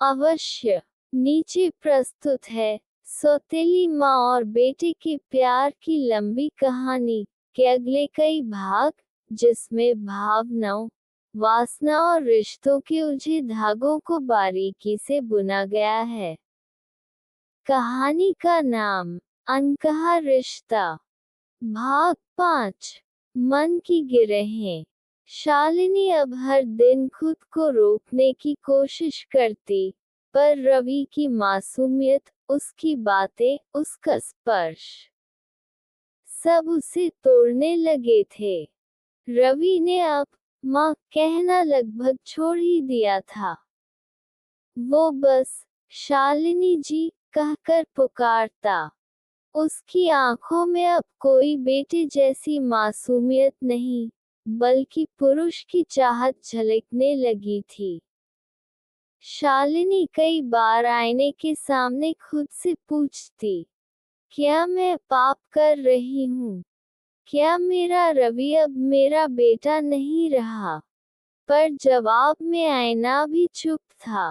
अवश्य। नीचे प्रस्तुत है सौतेली माँ और बेटे के प्यार की लंबी कहानी के अगले कई भाग, जिसमें भावनाओं, वासना और रिश्तों के उलझे धागों को बारीकी से बुना गया है। कहानी का नाम अनकहा रिश्ता। भाग 5। मन की गिरहें। शालिनी अब हर दिन खुद को रोकने की कोशिश करती, पर रवि की मासूमियत, उसकी बातें, उसका स्पर्श, सब उसे तोड़ने लगे थे। रवि ने अब माँ कहना लगभग छोड़ ही दिया था। वो बस शालिनी जी कहकर पुकारता। उसकी आंखों में अब कोई बेटे जैसी मासूमियत नहीं, बल्कि पुरुष की चाहत झलकने लगी थी। शालिनी कई बार आईने के सामने खुद से पूछती, क्या मैं पाप कर रही हूँ? क्या मेरा रवि अब मेरा बेटा नहीं रहा? पर जवाब में आईना भी चुप था।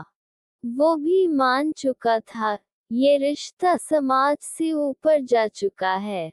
वो भी मान चुका था, ये रिश्ता समाज से ऊपर जा चुका है।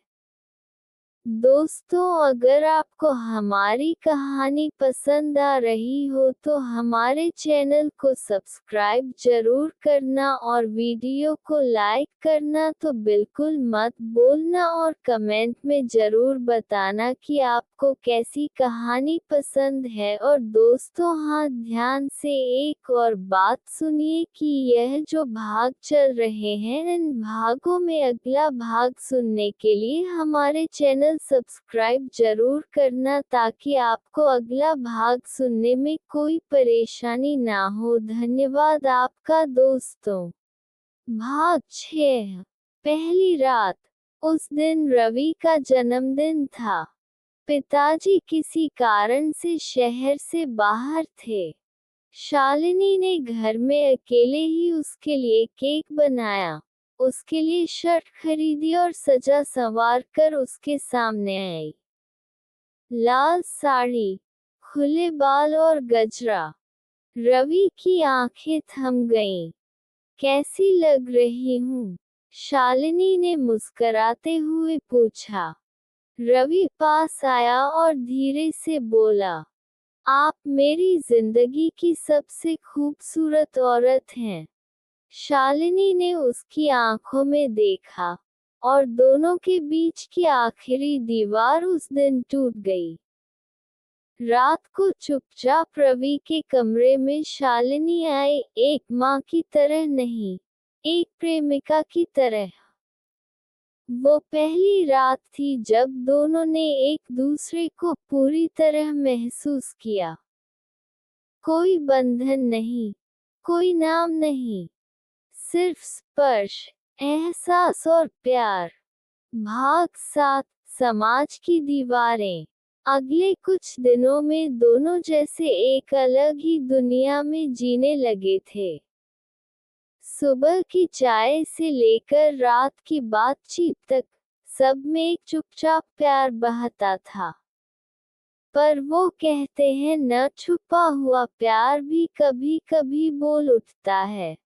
दोस्तों, अगर आपको हमारी कहानी पसंद आ रही हो तो हमारे चैनल को सब्सक्राइब जरूर करना और वीडियो को लाइक करना तो बिल्कुल मत भूलना, और कमेंट में जरूर बताना कि आपको कैसी कहानी पसंद है। और दोस्तों, हाँ, ध्यान से एक और बात सुनिए कि यह जो भाग चल रहे हैं, इन भागों में अगला भाग सुनने के लिए हमारे चैनल सब्सक्राइब जरूर करना, ताकि आपको अगला भाग सुनने में कोई परेशानी ना हो। धन्यवाद आपका दोस्तों। भाग 6। पहली रात। उस दिन रवि का जन्मदिन था। पिताजी किसी कारण से शहर से बाहर थे। शालिनी ने घर में अकेले ही उसके लिए केक बनाया, उसके लिए शर्ट खरीदी और सजा संवार कर उसके सामने आई। लाल साड़ी, खुले बाल और गजरा। रवि की आंखें थम गईं। कैसी लग रही हूँ? शालिनी ने मुस्कुराते हुए पूछा। रवि पास आया और धीरे से बोला, आप मेरी जिंदगी की सबसे खूबसूरत औरत हैं। शालिनी ने उसकी आंखों में देखा, और दोनों के बीच की आखिरी दीवार उस दिन टूट गई। रात को चुपचाप रवि के कमरे में शालिनी आई, एक माँ की तरह नहीं, एक प्रेमिका की तरह। वो पहली रात थी जब दोनों ने एक दूसरे को पूरी तरह महसूस किया। कोई बंधन नहीं, कोई नाम नहीं, सिर्फ स्पर्श, एहसास और प्यार। भाग 7। समाज की दीवारें। अगले कुछ दिनों में दोनों जैसे एक अलग ही दुनिया में जीने लगे थे। सुबह की चाय से लेकर रात की बातचीत तक, सब में एक चुपचाप प्यार बहता था। पर वो कहते हैं, न छुपा हुआ प्यार भी कभी कभी बोल उठता है।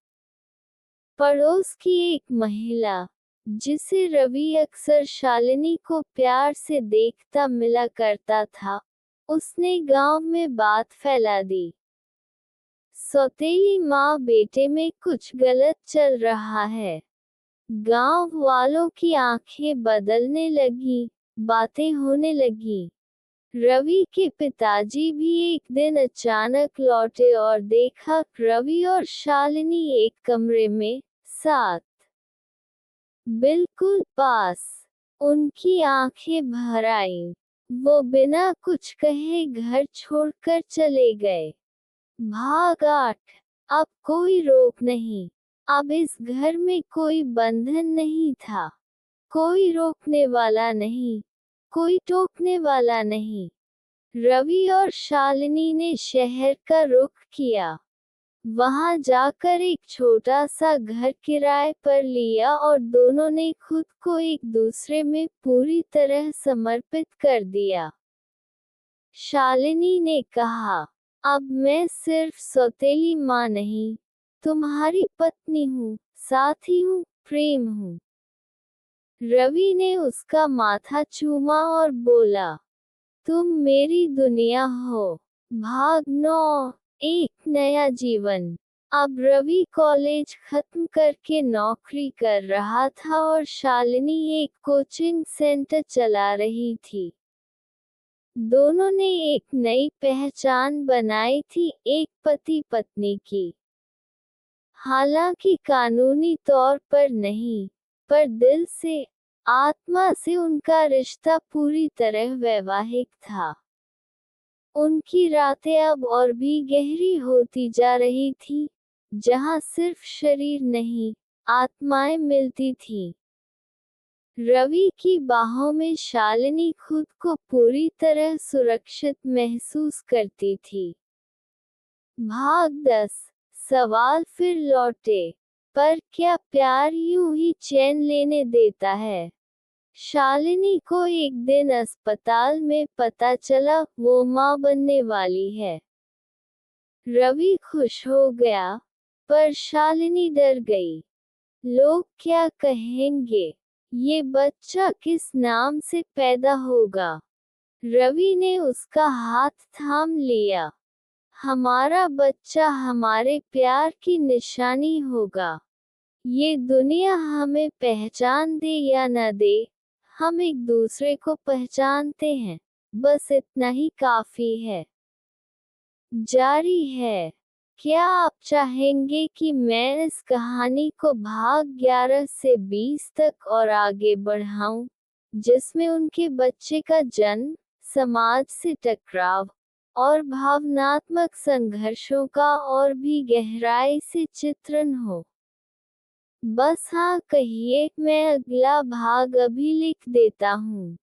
पड़ोस की एक महिला, जिसे रवि अक्सर शालिनी को प्यार से देखता मिला करता था, उसने गांव में बात फैला दी। सौतेली माँ बेटे में कुछ गलत चल रहा है। गांव वालों की आंखें बदलने लगी, बातें होने लगी। रवि के पिताजी भी एक दिन अचानक लौटे और देखा रवि और शालिनी एक कमरे में साथ, बिल्कुल पास। उनकी आंखें भर आईं। वो बिना कुछ कहे घर छोड़कर चले गए। भाग 8। अब कोई रोक नहीं। अब इस घर में कोई बंधन नहीं था। कोई रोकने वाला नहीं, कोई टोकने वाला नहीं। रवि और शालिनी ने शहर का रुख किया। वहां जाकर एक छोटा सा घर किराए पर लिया और दोनों ने खुद को एक दूसरे में पूरी तरह समर्पित कर दिया। शालिनी ने कहा, अब मैं सिर्फ सौतेली माँ नहीं, तुम्हारी पत्नी हूँ, साथी हूँ, प्रेम हूँ। रवि ने उसका माथा चूमा और बोला, तुम मेरी दुनिया हो। भाग 9, एक नया जीवन। अब रवि कॉलेज खत्म करके नौकरी कर रहा था और शालिनी एक कोचिंग सेंटर चला रही थी। दोनों ने एक नई पहचान बनाई थी, एक पति पत्नी की। हालांकि कानूनी तौर पर नहीं, पर दिल से, आत्मा से उनका रिश्ता पूरी तरह वैवाहिक था। उनकी रातें अब और भी गहरी होती जा रही थी, जहां सिर्फ शरीर नहीं, आत्माएं मिलती थीं। रवि की बाहों में शालिनी खुद को पूरी तरह सुरक्षित महसूस करती थी। भाग 10, सवाल फिर लौटे। पर क्या प्यार यूं ही चैन लेने देता है? शालिनी को एक दिन अस्पताल में पता चला वो मां बनने वाली है। रवि खुश हो गया, पर शालिनी डर गई। लोग क्या कहेंगे? ये बच्चा किस नाम से पैदा होगा? रवि ने उसका हाथ थाम लिया। हमारा बच्चा हमारे प्यार की निशानी होगा। ये दुनिया हमें पहचान दे या न दे, हम एक दूसरे को पहचानते हैं, बस इतना ही काफी है। जारी है। क्या आप चाहेंगे कि मैं इस कहानी को भाग 11 से 20 तक और आगे बढ़ाऊं, जिसमें उनके बच्चे का जन्म, समाज से टकराव और भावनात्मक संघर्षों का और भी गहराई से चित्रण हो? बस हाँ कहिए, मैं अगला भाग अभी लिख देता हूँ।